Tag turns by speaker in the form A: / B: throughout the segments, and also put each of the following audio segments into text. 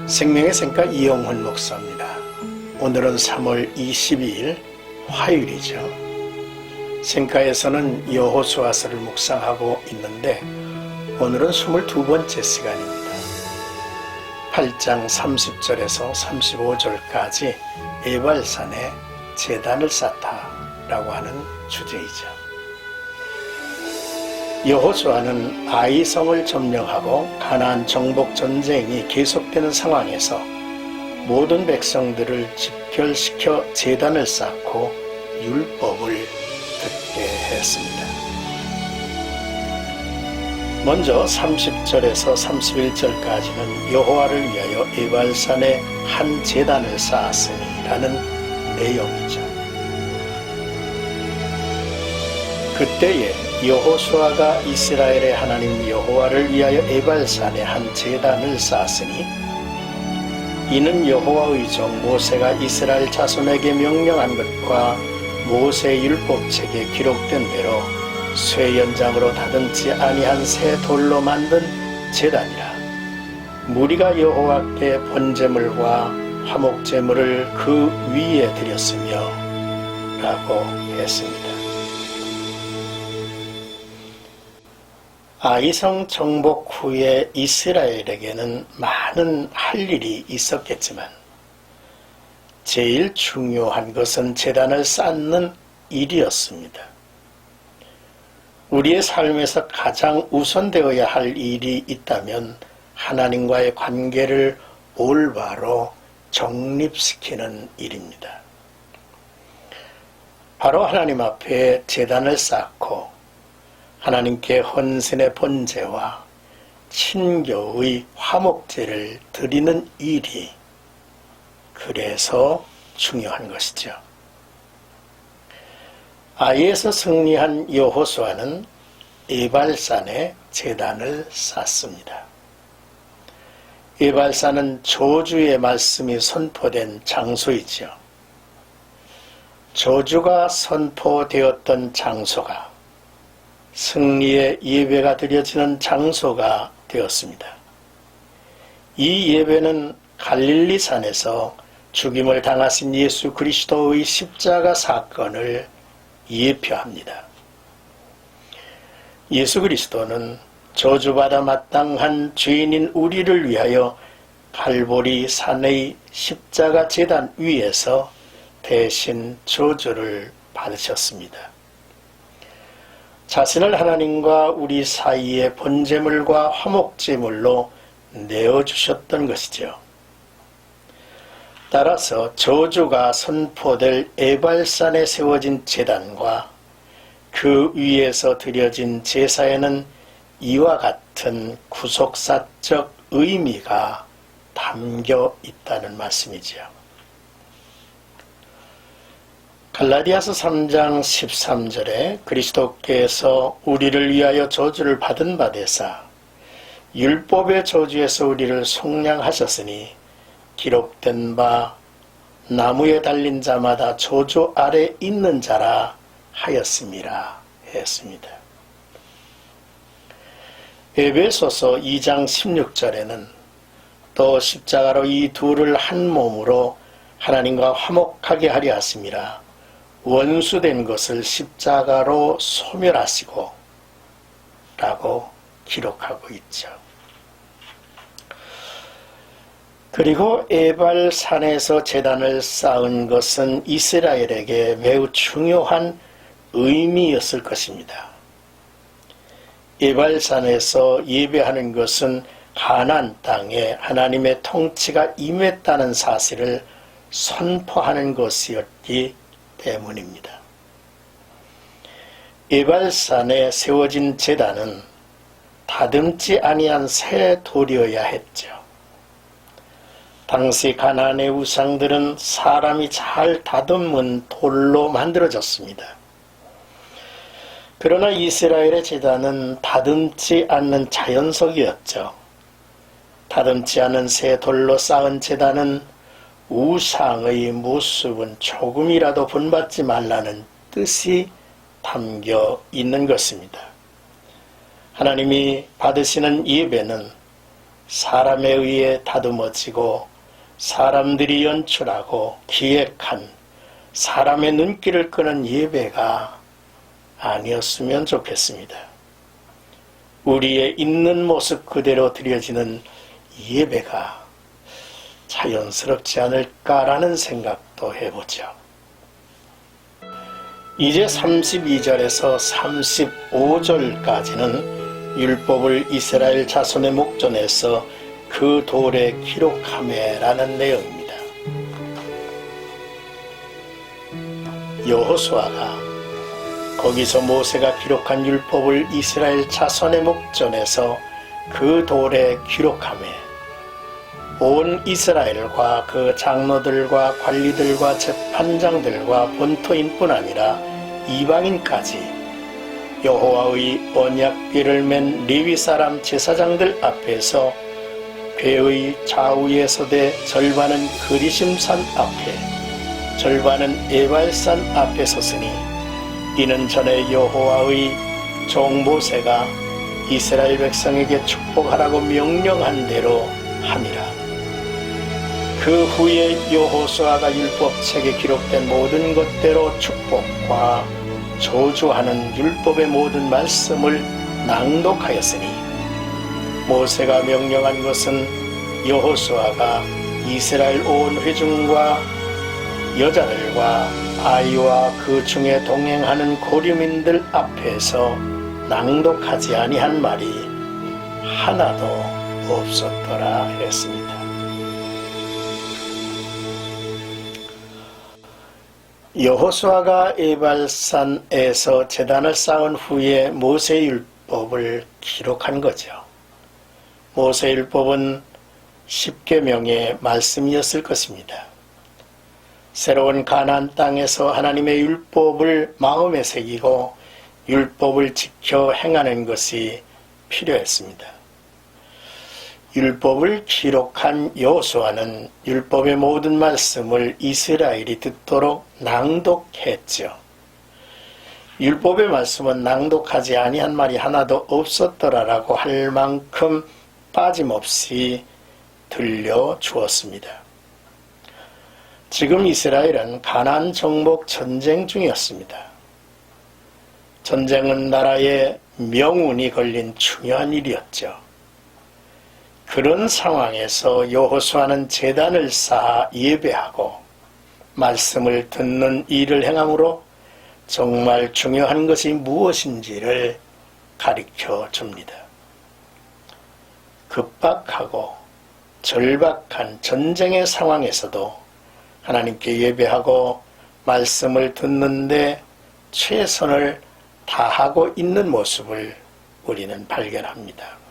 A: 생명의 샘가 이영훈 목사입니다. 오늘은 3월 22일 화요일이죠. 샘가에서는 여호수아서를 묵상하고 있는데 오늘은 22번째 시간입니다. 8장 30절에서 35절까지 에발산에 제단을 쌓다라고 하는 주제이죠. 여호수아는 아이성을 점령하고 가나안 정복 전쟁이 계속되는 상황에서 모든 백성들을 집결시켜 제단을 쌓고 율법을 듣게 했습니다. 먼저 30절에서 31절까지는 여호와를 위하여 에발산에 한 제단을 쌓았으니 라는 내용이죠. 그때에 여호수아가 이스라엘의 하나님 여호와를 위하여 에발산에 한 제단을 쌓았으니 이는 여호와의 종 모세가 이스라엘 자손에게 명령한 것과 모세 율법책에 기록된 대로 쇠 연장으로 다듬지 아니한 새 돌로 만든 제단이라. 무리가 여호와께 번제물과 화목제물을 그 위에 드렸으며 라고 했습니다. 아이성 정복 후에 이스라엘에게는 많은 할 일이 있었겠지만 제일 중요한 것은 제단을 쌓는 일이었습니다. 우리의 삶에서 가장 우선되어야 할 일이 있다면 하나님과의 관계를 올바로 정립시키는 일입니다. 바로 하나님 앞에 제단을 쌓고 하나님께 헌신의 번제와 친교의 화목제를 드리는 일이 그래서 중요한 것이죠. 아이에서 승리한 여호수아는 에발산에 제단을 쌓습니다. 에발산은 저주의 말씀이 선포된 장소이죠. 저주가 선포되었던 장소가 승리의 예배가 드려지는 장소가 되었습니다. 이 예배는 갈릴리산에서 죽임을 당하신 예수 그리스도의 십자가 사건을 예표합니다. 예수 그리스도는 저주받아 마땅한 죄인인 우리를 위하여 갈보리 산의 십자가 제단 위에서 대신 저주를 받으셨습니다. 자신을 하나님과 우리 사이의 번제물과 화목제물로 내어주셨던 것이죠. 따라서 저주가 선포될 에발산에 세워진 제단과 그 위에서 드려진 제사에는 이와 같은 구속사적 의미가 담겨 있다는 말씀이지요. 갈라디아서 3장 13절에 그리스도께서 우리를 위하여 저주를 받은 바 되사 율법의 저주에서 우리를 속량하셨으니 기록된 바 나무에 달린 자마다 저주 아래 있는 자라 하였음이라 했습니다. 에베소서 2장 16절에는 또 십자가로 이 둘을 한 몸으로 하나님과 화목하게 하려 하심이라. 원수된 것을 십자가로 소멸하시고 라고 기록하고 있죠. 그리고 에발산에서 제단을 쌓은 것은 이스라엘에게 매우 중요한 의미였을 것입니다. 에발산에서 예배하는 것은 가나안 땅에 하나님의 통치가 임했다는 사실을 선포하는 것이었기 때문입니다. 에발산에 세워진 제단은 다듬지 아니한 새 돌이어야 했죠. 당시 가나안의 우상들은 사람이 잘 다듬은 돌로 만들어졌습니다. 그러나 이스라엘의 제단은 다듬지 않는 자연석이었죠. 다듬지 않은 새 돌로 쌓은 제단은 우상의 모습은 조금이라도 본받지 말라는 뜻이 담겨 있는 것입니다. 하나님이 받으시는 예배는 사람에 의해 다듬어지고 사람들이 연출하고 기획한 사람의 눈길을 끄는 예배가 아니었으면 좋겠습니다. 우리의 있는 모습 그대로 드려지는 예배가 자연스럽지 않을까라는 생각도 해보죠. 이제 32절에서 35절까지는 율법을 이스라엘 자손의 목전에서 그 돌에 기록하매라는 내용입니다. 여호수아가 거기서 모세가 기록한 율법을 이스라엘 자손의 목전에서 그 돌에 기록하매 온 이스라엘과 그 장로들과 관리들과 재판장들과 본토인뿐 아니라 이방인까지 여호와의 언약궤를 맨 레위 사람 제사장들 앞에서 궤의 좌우에 서되 절반은 그리심산 앞에 절반은 에발산 앞에 섰으니 이는 전에 여호와의 종 모세가 이스라엘 백성에게 축복하라고 명령한 대로 함이라. 그 후에 여호수아가 율법책에 기록된 모든 것대로 축복과 저주하는 율법의 모든 말씀을 낭독하였으니 모세가 명령한 것은 여호수아가 이스라엘 온 회중과 여자들과 아이와 그 중에 동행하는 고류민들 앞에서 낭독하지 아니한 말이 하나도 없었더라 했습니다. 여호수아가 에발산에서 제단을 쌓은 후에 모세율법을 기록한 거죠. 모세율법은 10계명의 말씀이었을 것입니다. 새로운 가나안 땅에서 하나님의 율법을 마음에 새기고 율법을 지켜 행하는 것이 필요했습니다. 율법을 기록한 여호수아는 율법의 모든 말씀을 이스라엘이 듣도록 낭독했죠. 율법의 말씀은 낭독하지 아니한 말이 하나도 없었더라라고 할 만큼 빠짐없이 들려주었습니다. 지금 이스라엘은 가나안 정복 전쟁 중이었습니다. 전쟁은 나라의 명운이 걸린 중요한 일이었죠. 그런 상황에서 여호수아는 제단을 쌓아 예배하고 말씀을 듣는 일을 행함으로 정말 중요한 것이 무엇인지를 가르쳐 줍니다. 급박하고 절박한 전쟁의 상황에서도 하나님께 예배하고 말씀을 듣는데 최선을 다하고 있는 모습을 우리는 발견합니다.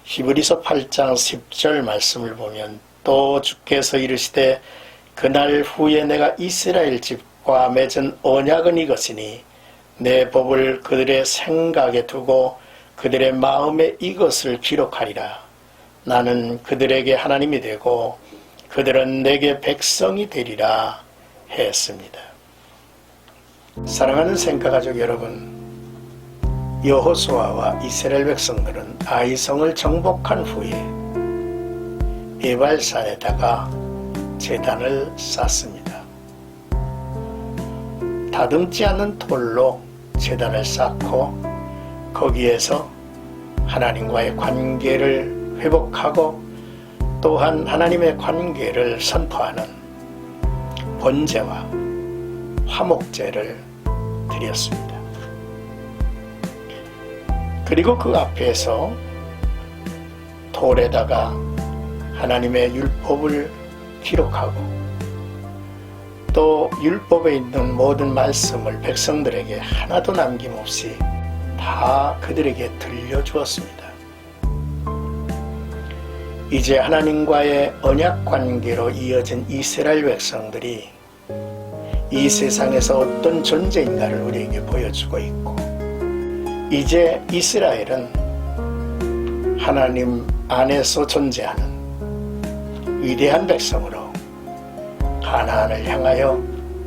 A: 히브리서 8장 10절 말씀을 보면 또 주께서 이르시되 그날 후에 내가 이스라엘 집과 맺은 언약은 이것이니 내 법을 그들의 생각에 두고 그들의 마음에 이것을 기록하리라. 나는 그들에게 하나님이 되고 그들은 내게 백성이 되리라 했습니다. 사랑하는 생가가족 여러분, 여호수아와 이스라엘 백성들은 아이성을 정복한 후에 에발산에다가 제단을 쌓습니다. 다듬지 않는 돌로 제단을 쌓고 거기에서 하나님과의 관계를 회복하고 또한 하나님의 관계를 선포하는 번제와 화목제를 드렸습니다. 그리고 그 앞에서 돌에다가 하나님의 율법을 기록하고 또 율법에 있는 모든 말씀을 백성들에게 하나도 남김없이 다 그들에게 들려주었습니다. 이제 하나님과의 언약 관계로 이어진 이스라엘 백성들이 이 세상에서 어떤 존재인가를 우리에게 보여주고 있고, 이제 이스라엘은 하나님 안에서 존재하는 위대한 백성으로 가나안을 향하여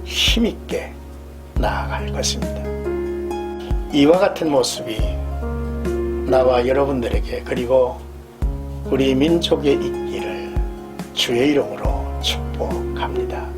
A: 힘있게 나아갈 것입니다. 이와 같은 모습이 나와 여러분들에게 그리고 우리 민족에 있기를 주의 이름으로 축복합니다.